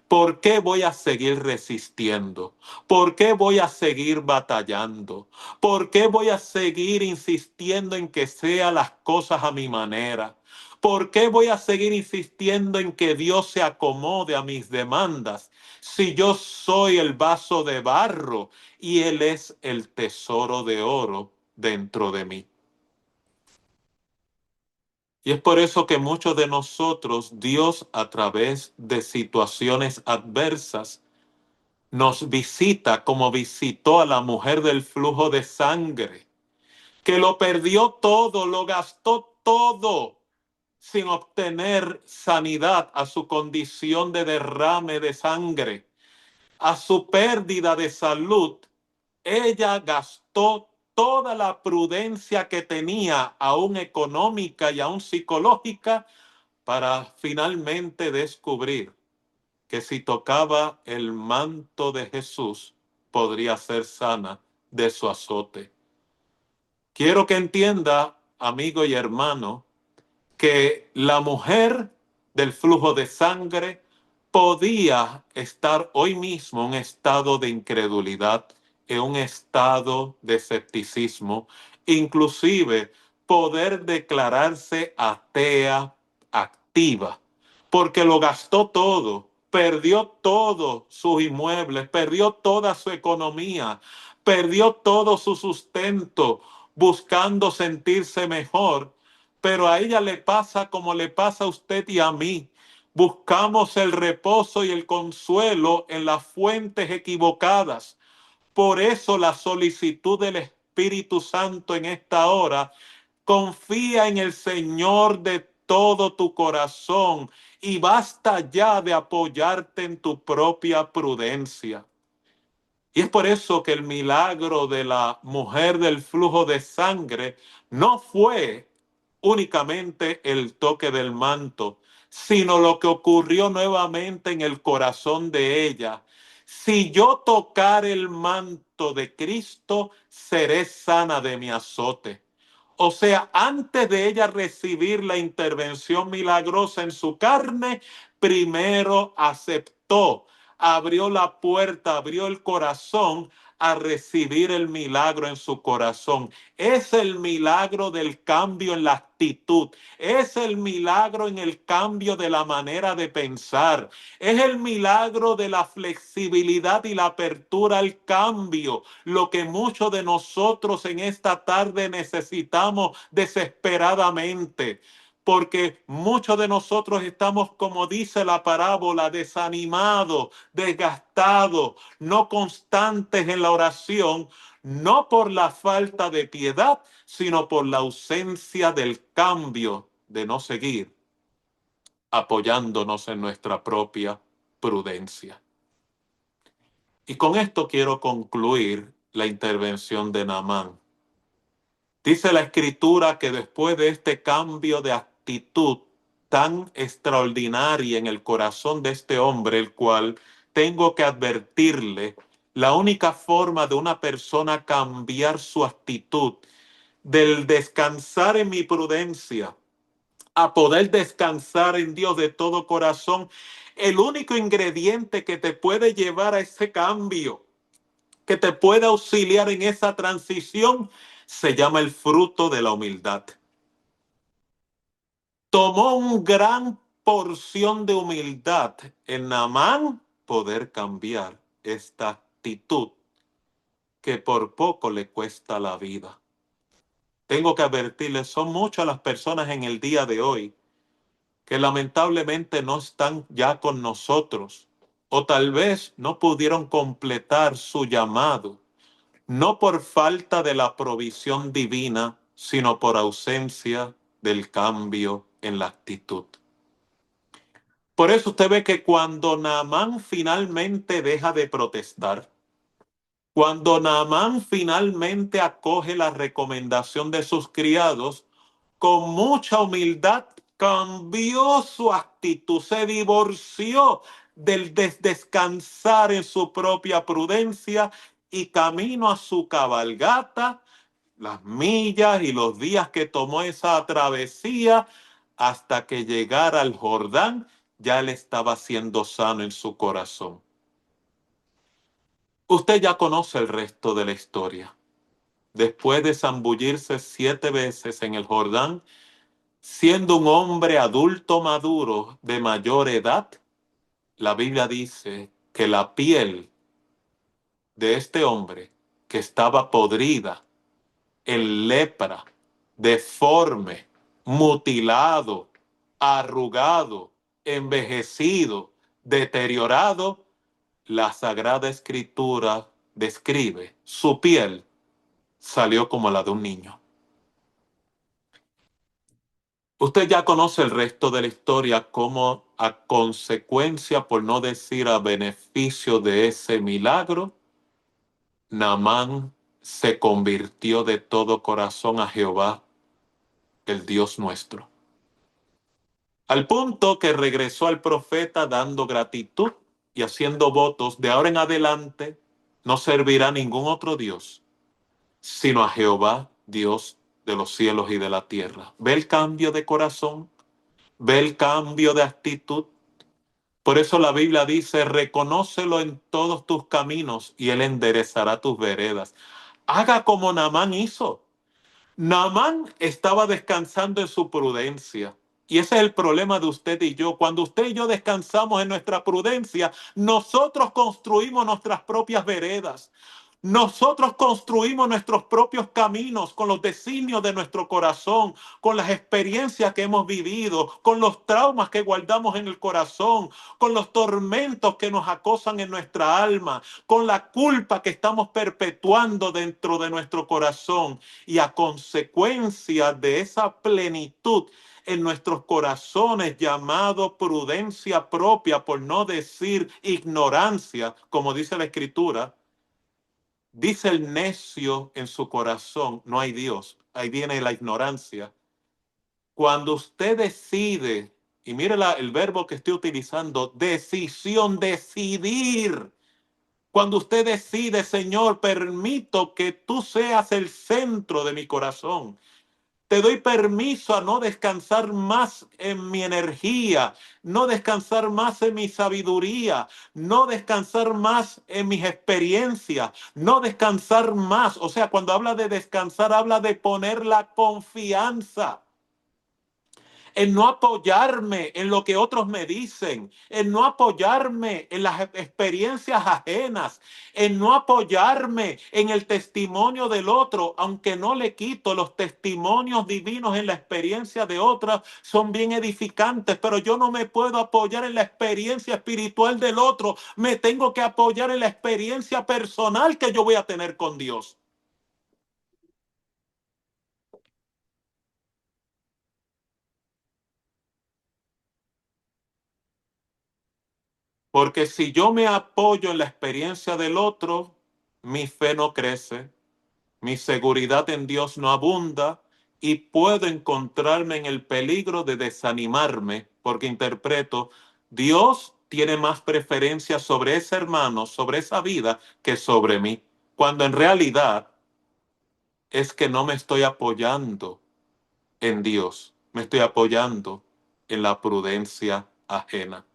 ¿Por qué voy a seguir resistiendo? ¿Por qué voy a seguir batallando? ¿Por qué voy a seguir insistiendo en que sean las cosas a mi manera? ¿Por qué voy a seguir insistiendo en que Dios se acomode a mis demandas si yo soy el vaso de barro y Él es el tesoro de oro dentro de mí? Y es por eso que muchos de nosotros, Dios a través de situaciones adversas, nos visita como visitó a la mujer del flujo de sangre, que lo perdió todo, lo gastó todo sin obtener sanidad a su condición de derrame de sangre, a su pérdida de salud. Ella gastó toda la prudencia que tenía, aún económica y aún psicológica, para finalmente descubrir que si tocaba el manto de Jesús, podría ser sana de su azote. Quiero que entienda, amigo y hermano, que la mujer del flujo de sangre podía estar hoy mismo en un estado de incredulidad, en un estado de escepticismo, inclusive poder declararse atea activa, porque lo gastó todo, perdió todos sus inmuebles, perdió toda su economía, perdió todo su sustento buscando sentirse mejor, pero a ella le pasa como le pasa a usted y a mí. Buscamos el reposo y el consuelo en las fuentes equivocadas. Por eso la solicitud del Espíritu Santo en esta hora: confía en el Señor de todo tu corazón y basta ya de apoyarte en tu propia prudencia. Y es por eso que el milagro de la mujer del flujo de sangre no fue únicamente el toque del manto, sino lo que ocurrió nuevamente en el corazón de ella. Si yo tocar el manto de Cristo, seré sana de mi azote. O sea, antes de ella recibir la intervención milagrosa en su carne, primero aceptó, abrió la puerta, abrió el corazón a recibir el milagro en su corazón. Es el milagro del cambio en la actitud, es el milagro en el cambio de la manera de pensar, es el milagro de la flexibilidad y la apertura al cambio, lo que muchos de nosotros en esta tarde necesitamos desesperadamente. Porque muchos de nosotros estamos, como dice la parábola, desanimados, desgastados, no constantes en la oración, no por la falta de piedad, sino por la ausencia del cambio de no seguir apoyándonos en nuestra propia prudencia. Y con esto quiero concluir la intervención de Naamán. Dice la Escritura que después de este cambio de actitud tan extraordinaria en el corazón de este hombre, el cual tengo que advertirle, la única forma de una persona cambiar su actitud, del descansar en mi prudencia, a poder descansar en Dios de todo corazón, el único ingrediente que te puede llevar a ese cambio, que te puede auxiliar en esa transición, se llama el fruto de la humildad. Tomó una gran porción de humildad en Naamán poder cambiar esta actitud que por poco le cuesta la vida. Tengo que advertirles, son muchas las personas en el día de hoy que lamentablemente no están ya con nosotros, o tal vez no pudieron completar su llamado, no por falta de la provisión divina, sino por ausencia del cambio en la actitud. Por eso usted ve que cuando Naamán finalmente deja de protestar, cuando Naamán finalmente acoge la recomendación de sus criados, con mucha humildad cambió su actitud, se divorció del descansar en su propia prudencia y camino a su cabalgata, las millas y los días que tomó esa travesía hasta que llegara al Jordán, ya él estaba siendo sano en su corazón. Usted ya conoce el resto de la historia. Después de zambullirse 7 veces en el Jordán, siendo un hombre adulto maduro de mayor edad, la Biblia dice que la piel de este hombre, que estaba podrida, en lepra, deforme, mutilado, arrugado, envejecido, deteriorado, la Sagrada Escritura describe su piel salió como la de un niño. Usted ya conoce el resto de la historia, como a consecuencia, por no decir a beneficio de ese milagro, Naamán se convirtió de todo corazón a Jehová, el Dios nuestro. Al punto que regresó al profeta dando gratitud y haciendo votos: de ahora en adelante no servirá a ningún otro Dios, sino a Jehová, Dios de los cielos y de la tierra. ¿Ve el cambio de corazón? ¿Ve el cambio de actitud? Por eso la Biblia dice: reconócelo en todos tus caminos y él enderezará tus veredas. Haga como Naamán hizo. Naamán estaba descansando en su prudencia. Y ese es el problema de usted y yo. Cuando usted y yo descansamos en nuestra prudencia, nosotros construimos nuestras propias veredas. Nosotros construimos nuestros propios caminos con los designios de nuestro corazón, con las experiencias que hemos vivido, con los traumas que guardamos en el corazón, con los tormentos que nos acosan en nuestra alma, con la culpa que estamos perpetuando dentro de nuestro corazón. Y a consecuencia de esa plenitud en nuestros corazones llamado prudencia propia, por no decir ignorancia, como dice la Escritura, dice el necio en su corazón, no hay Dios. Ahí viene la ignorancia. Cuando usted decide, y mire el verbo que estoy utilizando, decisión, decidir. Cuando usted decide, Señor, permito que tú seas el centro de mi corazón. Te doy permiso a no descansar más en mi energía, no descansar más en mi sabiduría, no descansar más en mis experiencias, no descansar más. O sea, cuando habla de descansar, habla de poner la confianza en no apoyarme en lo que otros me dicen, en no apoyarme en las experiencias ajenas, en no apoyarme en el testimonio del otro, aunque no le quito los testimonios divinos en la experiencia de otras, son bien edificantes, pero yo no me puedo apoyar en la experiencia espiritual del otro, me tengo que apoyar en la experiencia personal que yo voy a tener con Dios. Porque si yo me apoyo en la experiencia del otro, mi fe no crece, mi seguridad en Dios no abunda y puedo encontrarme en el peligro de desanimarme porque interpreto, Dios tiene más preferencia sobre ese hermano, sobre esa vida, que sobre mí, cuando en realidad es que no me estoy apoyando en Dios, me estoy apoyando en la prudencia ajena.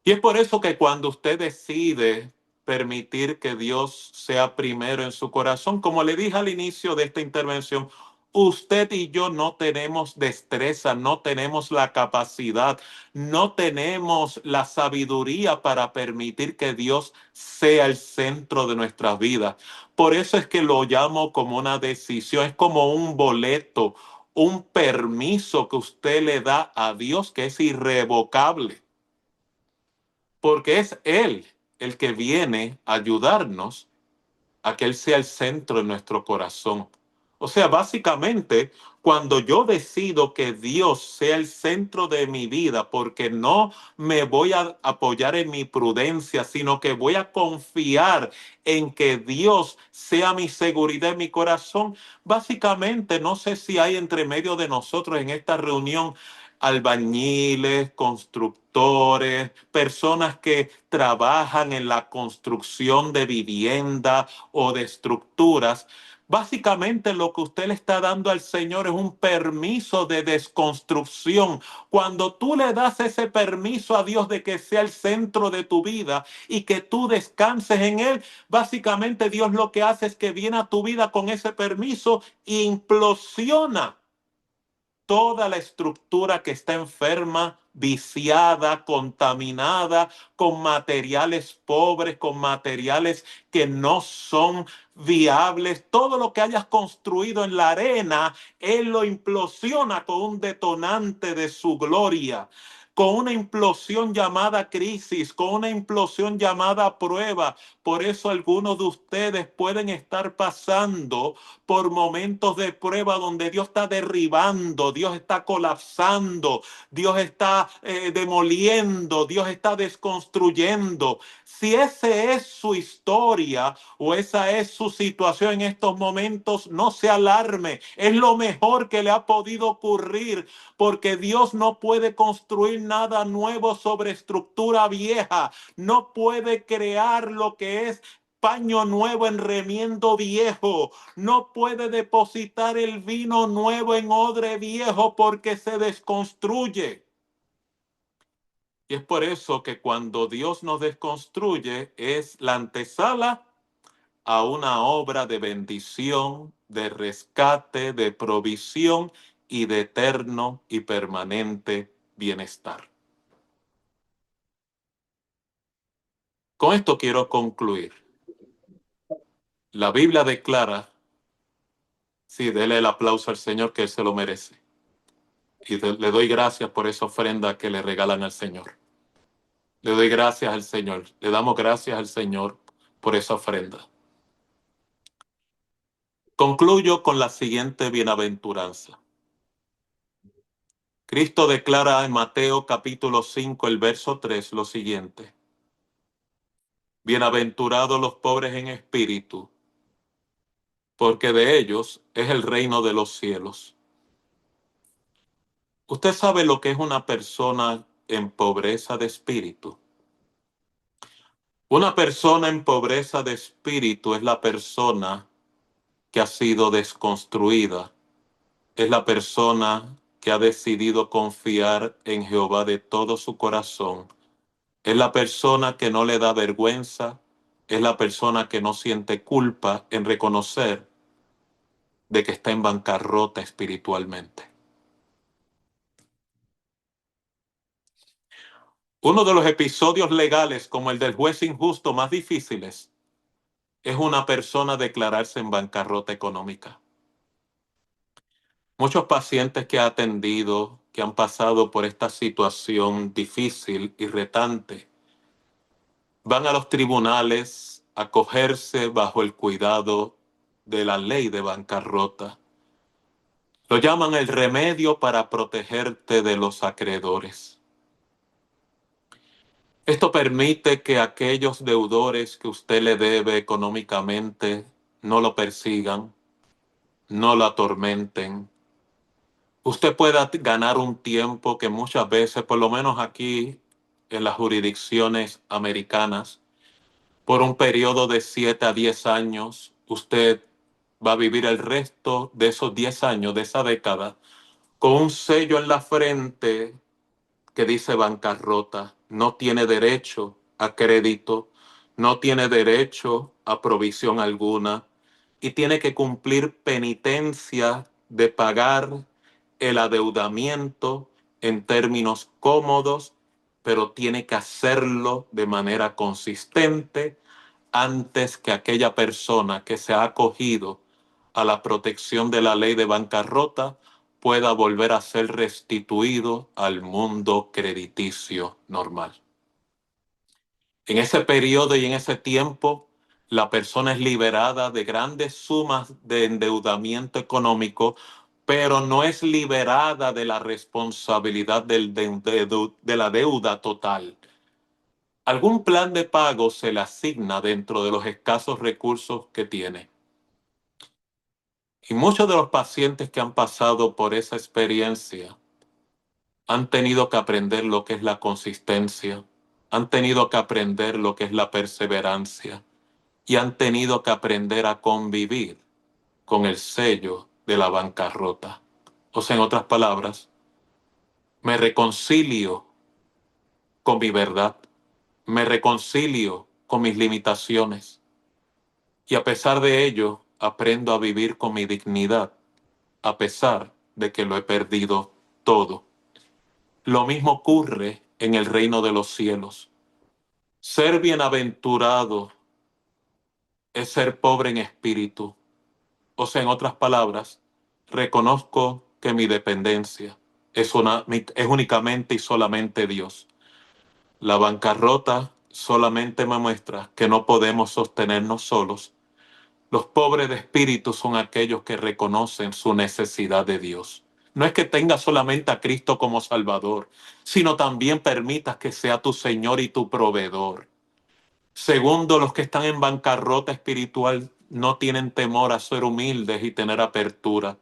Y es por eso que cuando usted decide permitir que Dios sea primero en su corazón, como le dije al inicio de esta intervención, usted y yo no tenemos destreza, no tenemos la capacidad, no tenemos la sabiduría para permitir que Dios sea el centro de nuestras vidas. Por eso es que lo llamo como una decisión, es como un boleto, un permiso que usted le da a Dios que es irrevocable, porque es Él el que viene a ayudarnos a que Él sea el centro de nuestro corazón. O sea, básicamente, cuando yo decido que Dios sea el centro de mi vida, porque no me voy a apoyar en mi prudencia, sino que voy a confiar en que Dios sea mi seguridad en mi corazón, básicamente, no sé si hay entre medio de nosotros en esta reunión albañiles, constructores, personas que trabajan en la construcción de vivienda o de estructuras. Básicamente lo que usted le está dando al Señor es un permiso de desconstrucción. Cuando tú le das ese permiso a Dios de que sea el centro de tu vida y que tú descanses en Él, básicamente Dios lo que hace es que viene a tu vida con ese permiso e implosiona toda la estructura que está enferma, viciada, contaminada, con materiales pobres, con materiales que no son viables. Todo lo que hayas construido en la arena, Él lo implosiona con un detonante de su gloria, con una implosión llamada crisis, con una implosión llamada prueba. Por eso algunos de ustedes pueden estar pasando por momentos de prueba donde Dios está derribando, Dios está colapsando, Dios está demoliendo, Dios está desconstruyendo. Si esa es su historia o esa es su situación en estos momentos, no se alarme. Es lo mejor que le ha podido ocurrir, porque Dios no puede construir nada nuevo sobre estructura vieja. No puede crear lo que es paño nuevo en remiendo viejo. No puede depositar el vino nuevo en odre viejo porque se desconstruye. Y es por eso que cuando Dios nos desconstruye es la antesala a una obra de bendición, de rescate, de provisión y de eterno y permanente bienestar. Con esto quiero concluir. La Biblia declara, sí, dele el aplauso al Señor que Él se lo merece. Y le doy gracias por esa ofrenda que le regalan al Señor. Le doy gracias al Señor. Le damos gracias al Señor por esa ofrenda. Concluyo con la siguiente bienaventuranza. Cristo declara en Mateo capítulo 5, el verso 3, lo siguiente. Bienaventurados los pobres en espíritu, porque de ellos es el reino de los cielos. ¿Usted sabe lo que es una persona en pobreza de espíritu? Una persona en pobreza de espíritu es la persona que ha sido desconstruida, es la persona que ha decidido confiar en Jehová de todo su corazón, es la persona que no le da vergüenza, es la persona que no siente culpa en reconocer de que está en bancarrota espiritualmente. Uno de los episodios legales como el del juez injusto más difíciles es una persona declararse en bancarrota económica. Muchos pacientes que he atendido, que han pasado por esta situación difícil y retante, van a los tribunales a acogerse bajo el cuidado de la ley de bancarrota. Lo llaman el remedio para protegerte de los acreedores. Esto permite que aquellos deudores que usted le debe económicamente no lo persigan, no lo atormenten. Usted pueda ganar un tiempo que muchas veces, por lo menos aquí en las jurisdicciones americanas, por un periodo de 7 a 10 años, usted va a vivir el resto de esos 10 años, de esa década, con un sello en la frente que dice bancarrota, no tiene derecho a crédito, no tiene derecho a provisión alguna y tiene que cumplir penitencia de pagar el adeudamiento en términos cómodos, pero tiene que hacerlo de manera consistente antes que aquella persona que se ha acogido a la protección de la ley de bancarrota pueda volver a ser restituido al mundo crediticio normal. En ese periodo y en ese tiempo, la persona es liberada de grandes sumas de endeudamiento económico, pero no es liberada de la responsabilidad de la deuda total. Algún plan de pago se le asigna dentro de los escasos recursos que tiene. Y muchos de los pacientes que han pasado por esa experiencia han tenido que aprender lo que es la consistencia, han tenido que aprender lo que es la perseverancia y han tenido que aprender a convivir con el sello de la bancarrota. O sea, en otras palabras, me reconcilio con mi verdad, me reconcilio con mis limitaciones y a pesar de ello aprendo a vivir con mi dignidad, a pesar de que lo he perdido todo. Lo mismo ocurre en el reino de los cielos. Ser bienaventurado es ser pobre en espíritu. O sea, en otras palabras, reconozco que mi dependencia es únicamente y solamente Dios. La bancarrota solamente me muestra que no podemos sostenernos solos. Los pobres de espíritu son aquellos que reconocen su necesidad de Dios. No es que tengas solamente a Cristo como Salvador, sino también permitas que sea tu Señor y tu proveedor. Segundo, los que están en bancarrota espiritual no tienen temor a ser humildes y tener apertura.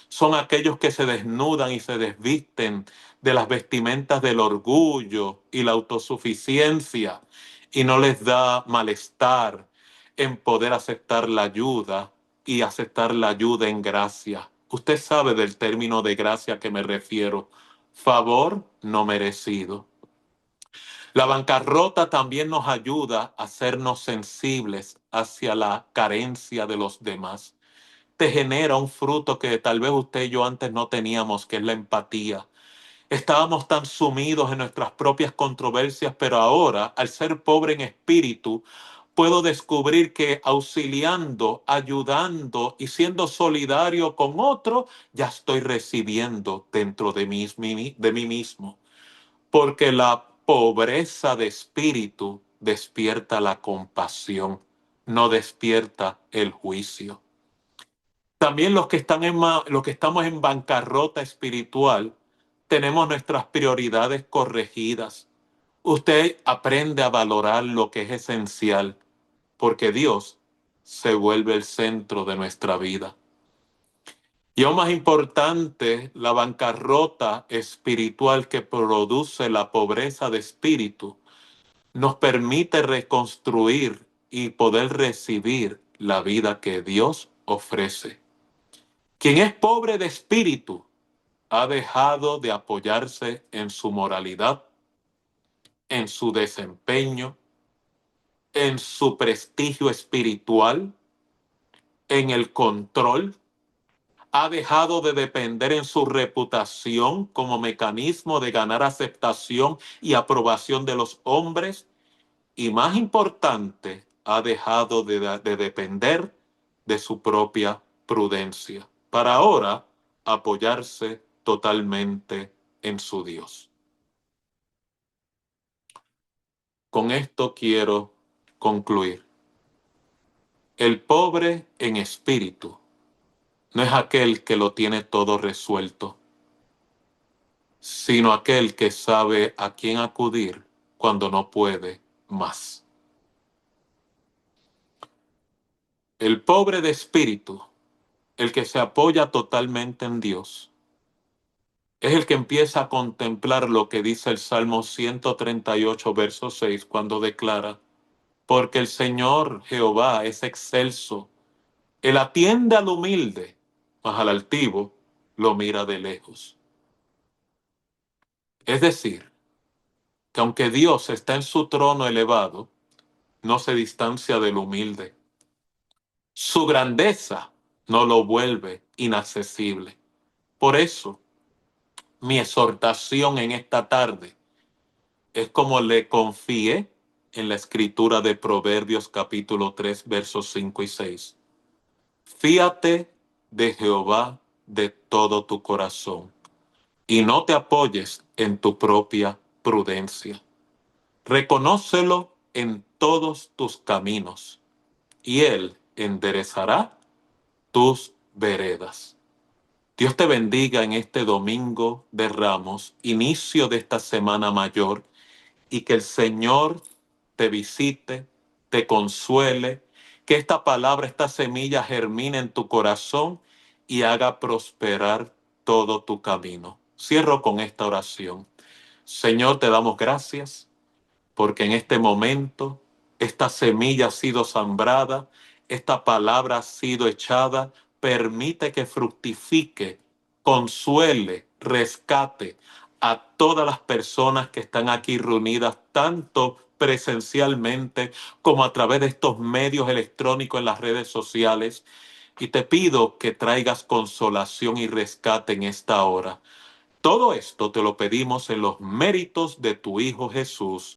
Son aquellos que se desnudan y se desvisten de las vestimentas del orgullo y la autosuficiencia y no les da malestar en poder aceptar la ayuda y aceptar la ayuda en gracia. Usted sabe del término de gracia a que me refiero. Favor no merecido. La bancarrota también nos ayuda a hacernos sensibles hacia la carencia de los demás. Te genera un fruto que tal vez usted y yo antes no teníamos, que es la empatía. Estábamos tan sumidos en nuestras propias controversias, pero ahora, al ser pobre en espíritu, puedo descubrir que auxiliando, ayudando y siendo solidario con otro, ya estoy recibiendo dentro de mí mismo. Porque la pobreza de espíritu despierta la compasión, no despierta el juicio. También los que estamos en bancarrota espiritual, tenemos nuestras prioridades corregidas. Usted aprende a valorar lo que es esencial, porque Dios se vuelve el centro de nuestra vida. Y aún más importante, la bancarrota espiritual que produce la pobreza de espíritu nos permite reconstruir y poder recibir la vida que Dios ofrece. Quien es pobre de espíritu ha dejado de apoyarse en su moralidad, en su desempeño, en su prestigio espiritual, en el control. Ha dejado de depender en su reputación como mecanismo de ganar aceptación y aprobación de los hombres. Y más importante, ha dejado de depender de su propia prudencia para ahora apoyarse totalmente en su Dios. Con esto quiero concluir. El pobre en espíritu no es aquel que lo tiene todo resuelto, sino aquel que sabe a quién acudir cuando no puede más. El pobre de espíritu, el que se apoya totalmente en Dios, es el que empieza a contemplar lo que dice el Salmo 138, verso 6, cuando declara, porque el Señor Jehová es excelso, él atiende al humilde, mas al altivo lo mira de lejos. Es decir, que aunque Dios está en su trono elevado, no se distancia del humilde. Su grandeza no lo vuelve inaccesible. Por eso, mi exhortación en esta tarde es como le confié en la escritura de Proverbios capítulo 3, versos 5 y 6. Fíate de Jehová de todo tu corazón y no te apoyes en tu propia prudencia. Reconócelo en todos tus caminos y Él enderezará tus veredas. Dios te bendiga en este domingo de Ramos, inicio de esta semana mayor, y que el Señor te visite, te consuele, que esta palabra, esta semilla germine en tu corazón y haga prosperar todo tu camino. Cierro con esta oración. Señor, te damos gracias porque en este momento esta semilla ha sido sembrada, esta palabra ha sido echada, permite que fructifique, consuele, rescate a todas las personas que están aquí reunidas, tanto presencialmente como a través de estos medios electrónicos en las redes sociales. Y te pido que traigas consolación y rescate en esta hora. Todo esto te lo pedimos en los méritos de tu Hijo Jesús.